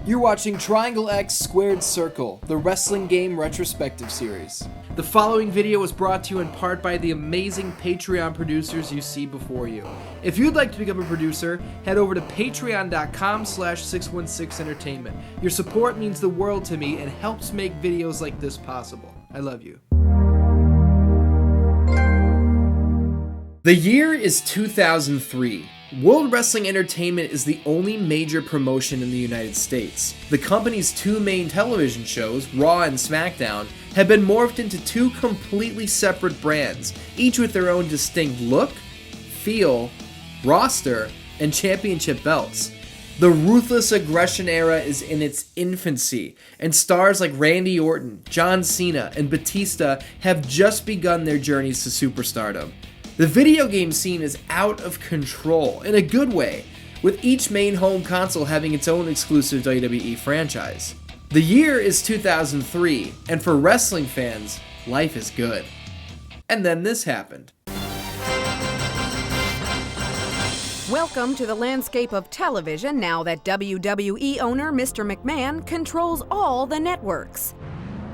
You're watching Triangle X Squared Circle, the wrestling game retrospective series. The following video was brought to you in part by the amazing Patreon producers you see before you. If you'd like to become a producer, head over to patreon.com/616entertainment. Your support means the world to me and helps make videos like this possible. I love you. The year is 2003. World Wrestling Entertainment is the only major promotion in the United States. The company's two main television shows, Raw and SmackDown, have been morphed into two completely separate brands, each with their own distinct look, feel, roster, and championship belts. The Ruthless Aggression era is in its infancy, and stars like Randy Orton, John Cena, and Batista have just begun their journeys to superstardom. The video game scene is out of control, in a good way, with each main home console having its own exclusive WWE franchise. The year is 2003, and for wrestling fans, life is good. And then this happened. Welcome to the landscape of television now that WWE owner Mr. McMahon controls all the networks.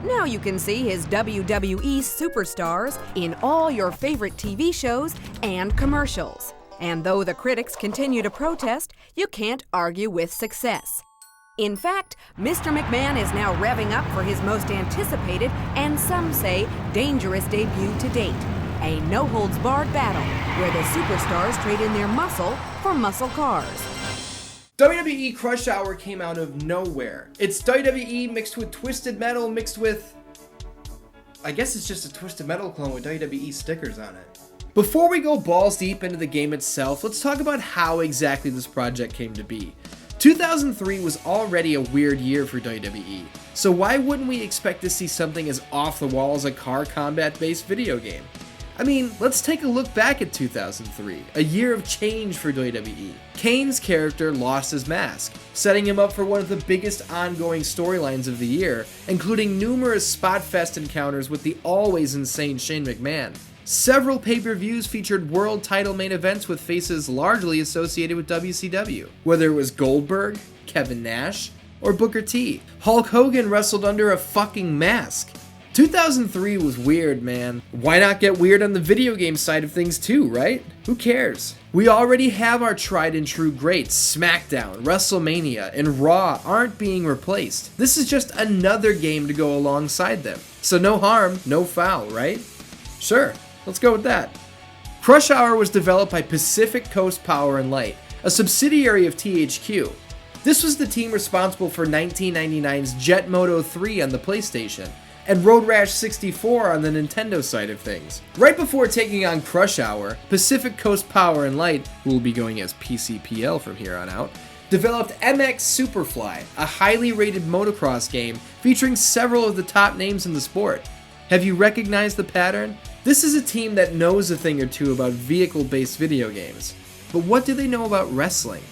Now you can see his WWE superstars in all your favorite TV shows and commercials. And though the critics continue to protest, you can't argue with success. In fact, Mr. McMahon is now revving up for his most anticipated and some say dangerous debut to date. A no-holds-barred battle where the superstars trade in their muscle for muscle cars. WWE Crush Hour came out of nowhere. It's WWE mixed with Twisted Metal mixed with... I guess it's just a Twisted Metal clone with WWE stickers on it. Before we go balls deep into the game itself, let's talk about how exactly this project came to be. 2003 was already a weird year for WWE, so why wouldn't we expect to see something as off the wall as a car combat-based video game? I mean, let's take a look back at 2003, a year of change for WWE. Kane's character lost his mask, setting him up for one of the biggest ongoing storylines of the year, including numerous spot-fest encounters with the always insane Shane McMahon. Several pay-per-views featured world title main events with faces largely associated with WCW, whether it was Goldberg, Kevin Nash, or Booker T. Hulk Hogan wrestled under a fucking mask. 2003 was weird, man. Why not get weird on the video game side of things too, right? Who cares? We already have our tried and true greats. SmackDown, WrestleMania, and Raw aren't being replaced. This is just another game to go alongside them. So no harm, no foul, right? Sure, let's go with that. Crush Hour was developed by Pacific Coast Power and Light, a subsidiary of THQ. This was the team responsible for 1999's Jet Moto 3 on the PlayStation, and Road Rash 64 on the Nintendo side of things. Right before taking on Crush Hour, Pacific Coast Power and Light, who will be going as PCPL from here on out, developed MX Superfly, a highly rated motocross game featuring several of the top names in the sport. Have you recognized the pattern? This is a team that knows a thing or two about vehicle-based video games. But what do they know about wrestling?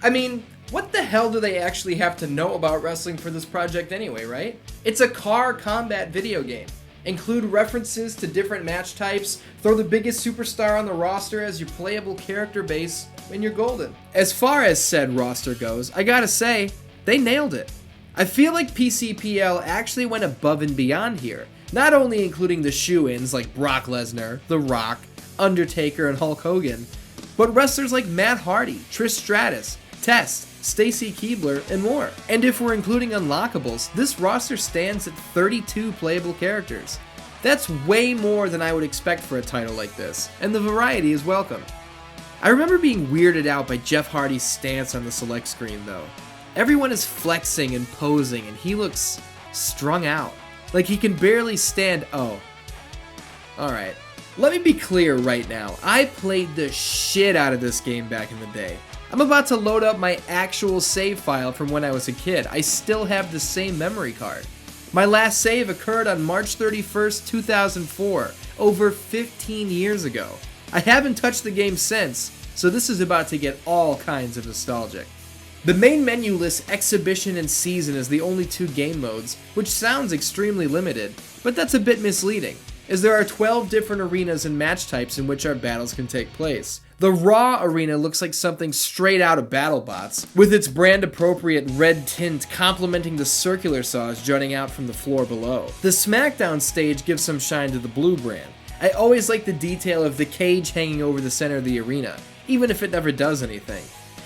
I mean, what the hell do they actually have to know about wrestling for this project anyway, right? It's a car combat video game. Include references to different match types, throw the biggest superstar on the roster as your playable character base, and you're golden. As far as said roster goes, I gotta say, they nailed it. I feel like PCPL actually went above and beyond here, not only including the shoo-ins like Brock Lesnar, The Rock, Undertaker, and Hulk Hogan, but wrestlers like Matt Hardy, Trish Stratus, Test, Stacy Keibler, and more. And if we're including unlockables, this roster stands at 32 playable characters. That's way more than I would expect for a title like this, and the variety is welcome. I remember being weirded out by Jeff Hardy's stance on the select screen though. Everyone is flexing and posing, and he looks strung out. Like he can barely stand. Oh. Alright. Let me be clear right now. I played the shit out of this game back in the day. I'm about to load up my actual save file from when I was a kid. I still have the same memory card. My last save occurred on March 31st, 2004, over 15 years ago. I haven't touched the game since, so this is about to get all kinds of nostalgic. The main menu lists Exhibition and Season as the only two game modes, which sounds extremely limited, but that's a bit misleading, as there are 12 different arenas and match types in which our battles can take place. The Raw arena looks like something straight out of BattleBots, with its brand-appropriate red tint complementing the circular saws jutting out from the floor below. The SmackDown stage gives some shine to the blue brand. I always like the detail of the cage hanging over the center of the arena, even if it never does anything.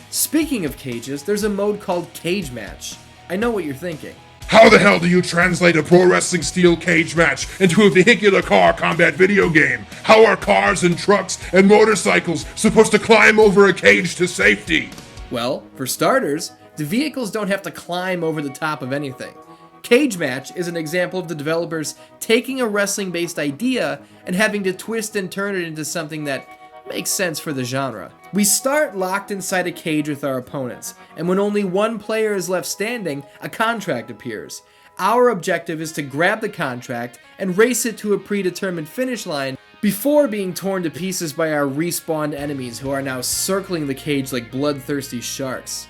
Speaking of cages, there's a mode called Cage Match. I know what you're thinking. How the hell do you translate a pro wrestling steel cage match into a vehicular car combat video game? How are cars and trucks and motorcycles supposed to climb over a cage to safety? Well, for starters, the vehicles don't have to climb over the top of anything. Cage Match is an example of the developers taking a wrestling-based idea and having to twist and turn it into something that makes sense for the genre. We start locked inside a cage with our opponents, and when only one player is left standing, a contract appears. Our objective is to grab the contract and race it to a predetermined finish line before being torn to pieces by our respawned enemies who are now circling the cage like bloodthirsty sharks.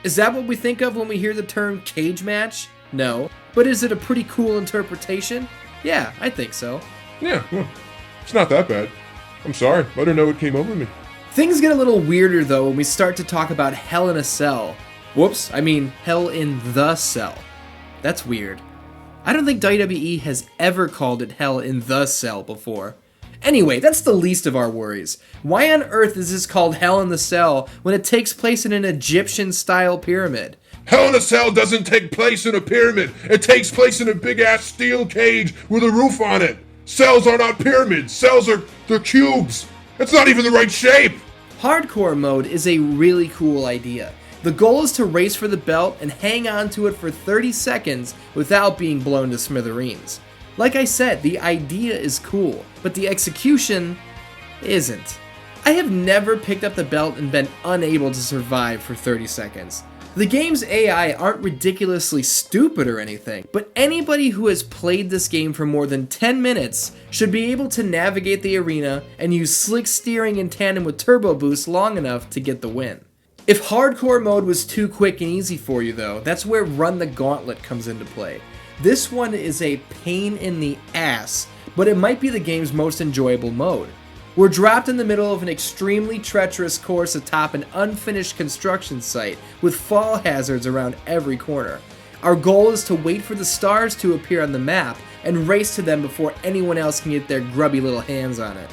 Is that what we think of when we hear the term cage match? No. But is it a pretty cool interpretation? Yeah, I think so. Yeah, well, it's not that bad. I'm sorry, I don't know what came over me. Things get a little weirder though when we start to talk about Hell in a Cell. Whoops, I mean Hell in the Cell. That's weird. I don't think WWE has ever called it Hell in the Cell before. Anyway, that's the least of our worries. Why on earth is this called Hell in the Cell when it takes place in an Egyptian-style pyramid? Hell in a Cell doesn't take place in a pyramid. It takes place in a big-ass steel cage with a roof on it. Cells are not pyramids. They're cubes. It's not even the right shape. Hardcore mode is a really cool idea. The goal is to race for the belt and hang on to it for 30 seconds without being blown to smithereens. Like I said, the idea is cool, but the execution isn't. I have never picked up the belt and been unable to survive for 30 seconds. The game's AI aren't ridiculously stupid or anything, but anybody who has played this game for more than 10 minutes should be able to navigate the arena and use slick steering in tandem with turbo boost long enough to get the win. If hardcore mode was too quick and easy for you though, that's where Run the Gauntlet comes into play. This one is a pain in the ass, but it might be the game's most enjoyable mode. We're dropped in the middle of an extremely treacherous course atop an unfinished construction site with fall hazards around every corner. Our goal is to wait for the stars to appear on the map and race to them before anyone else can get their grubby little hands on it.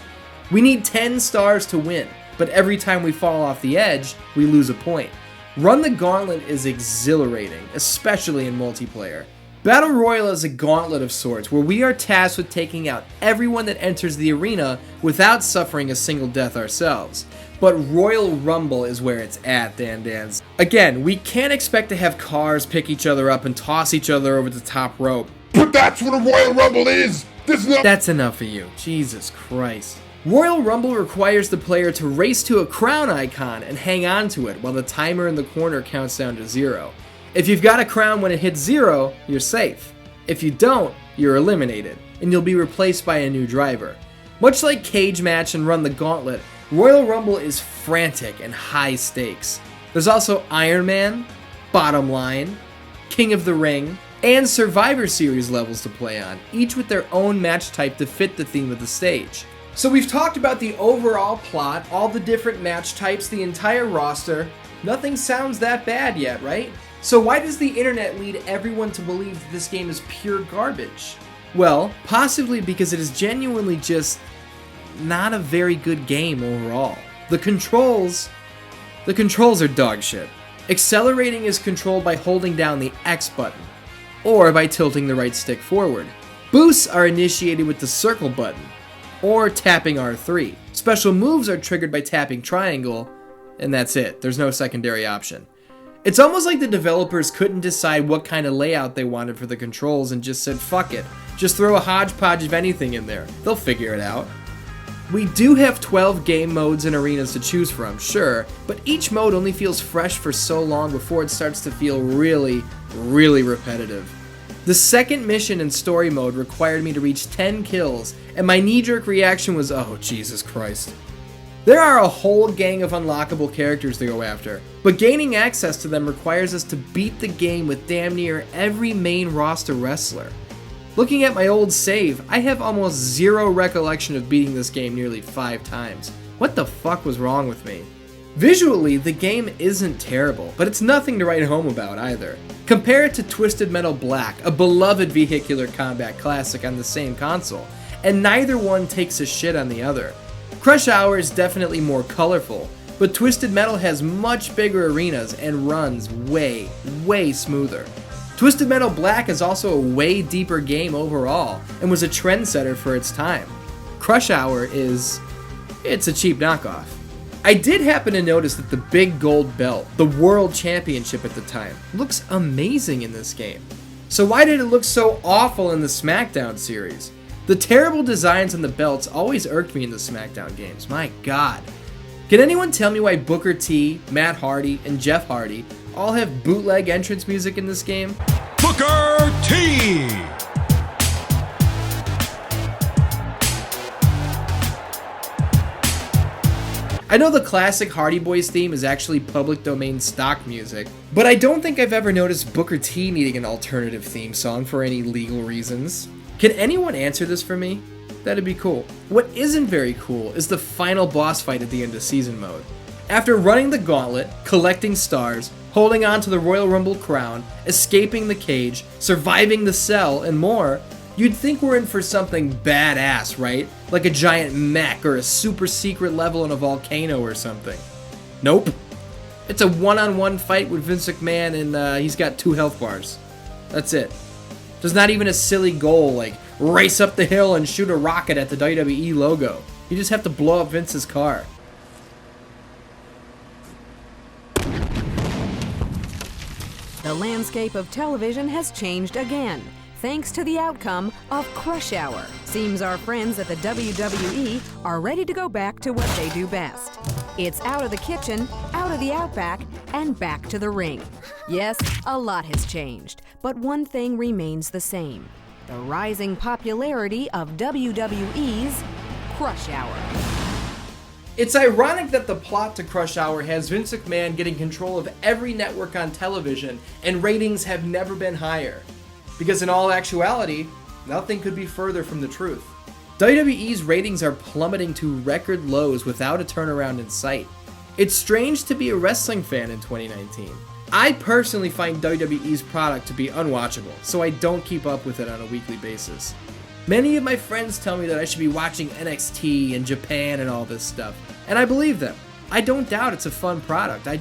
We need 10 stars to win, but every time we fall off the edge, we lose a point. Run the Gauntlet is exhilarating, especially in multiplayer. Battle Royale is a gauntlet of sorts where we are tasked with taking out everyone that enters the arena without suffering a single death ourselves. But Royal Rumble is where it's at, DanDans. Again, we can't expect to have cars pick each other up and toss each other over the top rope. But that's what a Royal Rumble is! That's enough of you. Jesus Christ. Royal Rumble requires the player to race to a crown icon and hang on to it while the timer in the corner counts down to 0. If you've got a crown when it hits 0, you're safe. If you don't, you're eliminated, and you'll be replaced by a new driver. Much like Cage Match and Run the Gauntlet, Royal Rumble is frantic and high stakes. There's also Iron Man, Bottom Line, King of the Ring, and Survivor Series levels to play on, each with their own match type to fit the theme of the stage. So we've talked about the overall plot, all the different match types, the entire roster. Nothing sounds that bad yet, right? So why does the internet lead everyone to believe that this game is pure garbage? Well, possibly because it is genuinely just not a very good game overall. The controls are dog shit. Accelerating is controlled by holding down the X button, or by tilting the right stick forward. Boosts are initiated with the circle button, or tapping R3. Special moves are triggered by tapping triangle, and that's it. There's no secondary option. It's almost like the developers couldn't decide what kind of layout they wanted for the controls and just said, fuck it, just throw a hodgepodge of anything in there. They'll figure it out. We do have 12 game modes and arenas to choose from, sure, but each mode only feels fresh for so long before it starts to feel really, really repetitive. The second mission in story mode required me to reach 10 kills, and my knee-jerk reaction was, oh, Jesus Christ. There are a whole gang of unlockable characters to go after, but gaining access to them requires us to beat the game with damn near every main roster wrestler. Looking at my old save, I have almost zero recollection of beating this game nearly 5 times. What the fuck was wrong with me? Visually, the game isn't terrible, but it's nothing to write home about either. Compare it to Twisted Metal Black, a beloved vehicular combat classic on the same console, and neither one takes a shit on the other. Crush Hour is definitely more colorful, but Twisted Metal has much bigger arenas and runs way, way smoother. Twisted Metal Black is also a way deeper game overall, and was a trendsetter for its time. Crush Hour it's a cheap knockoff. I did happen to notice that the big gold belt, the World Championship at the time, looks amazing in this game. So why did it look so awful in the SmackDown series? The terrible designs on the belts always irked me in the SmackDown games, my god. Can anyone tell me why Booker T, Matt Hardy, and Jeff Hardy all have bootleg entrance music in this game? Booker T! I know the classic Hardy Boys theme is actually public domain stock music, but I don't think I've ever noticed Booker T needing an alternative theme song for any legal reasons. Can anyone answer this for me? That'd be cool. What isn't very cool is the final boss fight at the end of season mode. After running the gauntlet, collecting stars, holding on to the Royal Rumble crown, escaping the cage, surviving the cell, and more, you'd think we're in for something badass, right? Like a giant mech or a super secret level in a volcano or something. Nope. It's a one-on-one fight with Vince McMahon and he's got 2 health bars. That's it. There's not even a silly goal like race up the hill and shoot a rocket at the WWE logo. You just have to blow up Vince's car. The landscape of television has changed again, thanks to the outcome of Crush Hour. Seems our friends at the WWE are ready to go back to what they do best. It's out of the kitchen, out of the outback, and back to the ring. Yes, a lot has changed, but one thing remains the same: the rising popularity of WWE's Crush Hour. It's ironic that the plot to Crush Hour has Vince McMahon getting control of every network on television, and ratings have never been higher. Because in all actuality, nothing could be further from the truth. WWE's ratings are plummeting to record lows without a turnaround in sight. It's strange to be a wrestling fan in 2019. I personally find WWE's product to be unwatchable, so I don't keep up with it on a weekly basis. Many of my friends tell me that I should be watching NXT and Japan and all this stuff, and I believe them. I don't doubt it's a fun product, I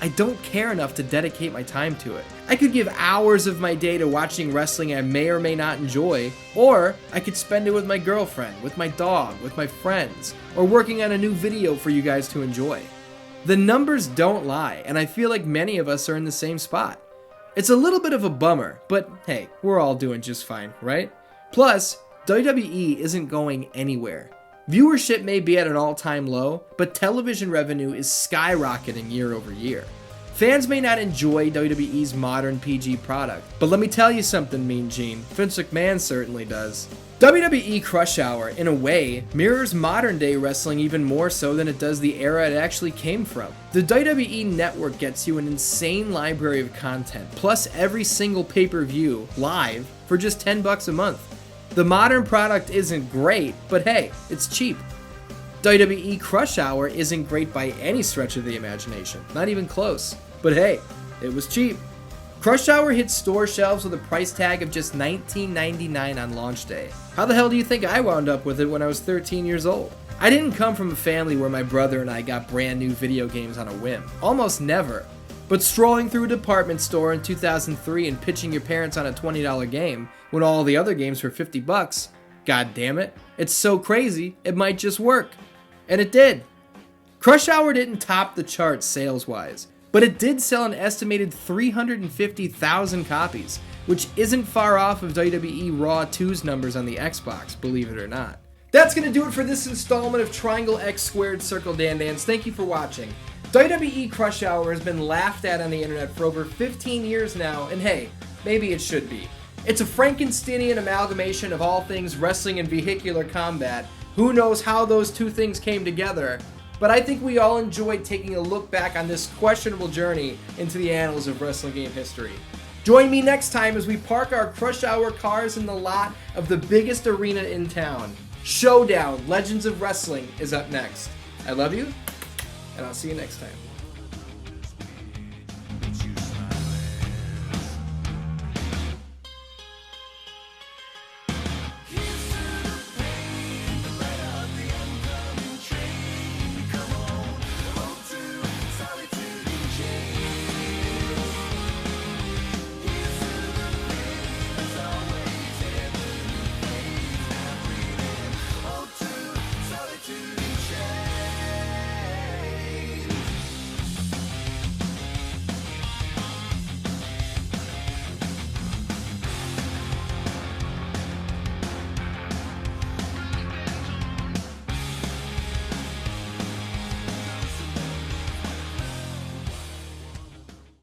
don't care enough to dedicate my time to it. I could give hours of my day to watching wrestling I may or may not enjoy, or I could spend it with my girlfriend, with my dog, with my friends, or working on a new video for you guys to enjoy. The numbers don't lie, and I feel like many of us are in the same spot. It's a little bit of a bummer, but hey, we're all doing just fine, right? Plus, WWE isn't going anywhere. Viewership may be at an all-time low, but television revenue is skyrocketing year over year. Fans may not enjoy WWE's modern PG product, but let me tell you something, Mean Gene. Vince McMahon certainly does. WWE Crush Hour, in a way, mirrors modern-day wrestling even more so than it does the era it actually came from. The WWE Network gets you an insane library of content, plus every single pay-per-view, live, for just $10 a month. The modern product isn't great, but hey, it's cheap. WWE Crush Hour isn't great by any stretch of the imagination, not even close. But hey, it was cheap. Crush Hour hit store shelves with a price tag of just $19.99 on launch day. How the hell do you think I wound up with it when I was 13 years old? I didn't come from a family where my brother and I got brand new video games on a whim. Almost never. But strolling through a department store in 2003 and pitching your parents on a $20 game when all the other games were $50, god damn it, it's so crazy, it might just work. And it did. Crush Hour didn't top the charts sales-wise, but it did sell an estimated 350,000 copies, which isn't far off of WWE Raw 2's numbers on the Xbox, believe it or not. That's gonna do it for this installment of Triangle X Squared Circle DanDans. Thank you for watching. WWE Crush Hour has been laughed at on the internet for over 15 years now, and hey, maybe it should be. It's a Frankensteinian amalgamation of all things wrestling and vehicular combat. Who knows how those two things came together, but I think we all enjoyed taking a look back on this questionable journey into the annals of wrestling game history. Join me next time as we park our Crush Hour cars in the lot of the biggest arena in town. Showdown Legends of Wrestling is up next. I love you, and I'll see you next time.